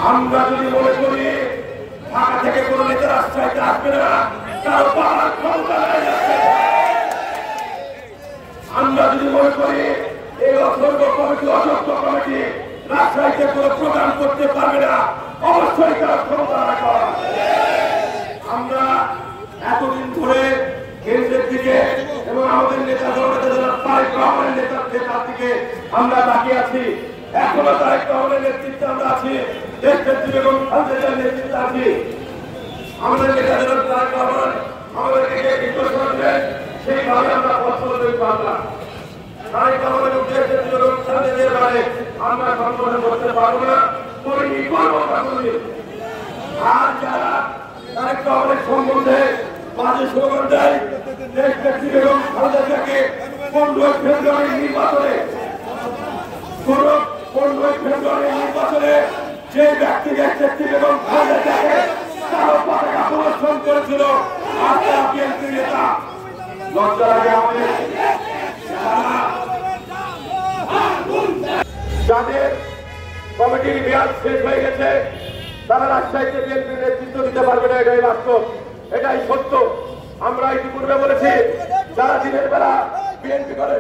আমরা যদি মনে করি ঢাকা থেকে কোনো নেতা রাজশাহীতে আসবে না, কারো পাওয়ার ক্ষমতা নাই আছে, আমরা যদি মনে করি এই অসংখ্য কমিটি অসংখ্য কমিটি রাজশাহীতে কোনো প্রোগ্রাম করতে পারবে না, অবশ্যই তার ক্ষমতা রাখা। আমরা এতদিন ধরে কেন্দ্রের দিকে এবং আমাদের নেতা তারেক রহমানের নেতার দিকে আমরা তাকিয়ে আছি। এখনো তারেক রহমানের নেতৃত্বে আমরা আছি, দেশনেত্রী বেগম খালেদা জিয়ার নেতৃত্বে আছি। আমাদের নেতা তারেক রহমান আমাদেরকে যে নির্দেশনা দেন সেইভাবে আমরা পথ চলতে পারলাম। তারেক রহমান এবং দেশনেত্রী বেগম খালেদা জিয়ার বাইরে আমরা সংগঠন করতে পারবো না, করিনি, করবো না কোনদিন। আর যারা তারেক রহমানের সম্বন্ধে বাজে স্লোগান দেয়, দেশনেত্রী বেগম খালেদা জিয়াকে 15 ফেব্রুয়ারি নির্বাচনে যে ব্যক্তি দেশনেত্রী বেগম খালেদা জিয়াকে কারো পতাকা প্রদর্শন করেছিল আর তারা বিএনপির নেতা, লজ্জা লাগে আমাদের। যাদের কমিটির মেয়াদ শেষ হয়ে গেছে তারা রাজশাহীতে বিএনপির নেতৃত্ব দিতে পারবে না, এটাই বাস্তব, এটাই সত্য। আমরা ইতিপূর্বে বলেছি যারা দিনের বেলা বিএনপি করে,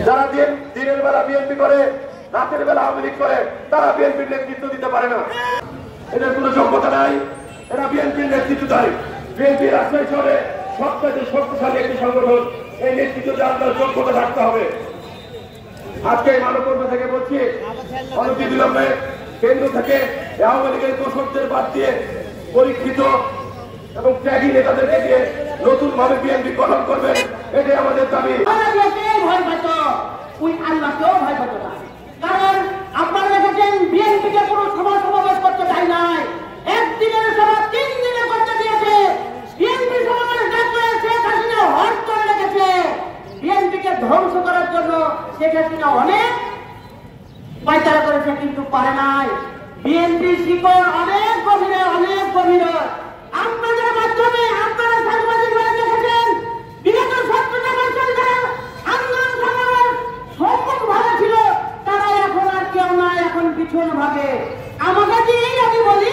যারা দিনের বেলা বিএনপি করে রাতের বেলা আওয়ামী লীগ করে তারা বিএনপির নেতৃত্ব দিতে পারে না, এদের কোনো যোগ্যতা নাই, এরা বিএনপির নেতৃত্ব দেয়। বিএনপি রাজশাহী শহরে সবচেয়ে শক্তিশালী একটি সংগঠন, এই নেতৃত্ব দেওয়ার যোগ্যতা থাকতে হবে। আজকে এই মানবকর্ম থেকে বলছি অনতিবিলম্বে কেন্দ্র থেকে আওয়ামী লীগের দোষকদের বাদ দিয়ে পরীক্ষিত এবং ত্যাগী নেতাদেরকে দিয়ে নতুন ভাবে বিএনপি গঠন করবেন, এটাই আমাদের দাবি। কারণ আপনারা দেখেছেন বিএনপিকে কোনো সভা সমাবেশ করতে চাই নাই, একদিনের সভা 3 দিনে করতে দিয়েছে। বিএনপি সমাবেশ ডাকলে শেখ হাসিনা হট করে রেখেছে। বিএনপিকে ধ্বংস করার জন্য শেখ হাসিনা অনেক পায়তারা করেছে কিন্তু পারে নাই। বিএনপি শিকড় অনেক গভীরে, অনেক গভীরে। আপনাদের মাধ্যমে আপনারা সাংবাদিক দেখেছেন বিগত 17 বছর ধরে আন্দোলন সংগ্রামের সম্মুখ ভাবে ছিল, তারা এখন আর কেউ নাই, এখন পিছন ভাগে। আমাকে দিয়েই আমি বলি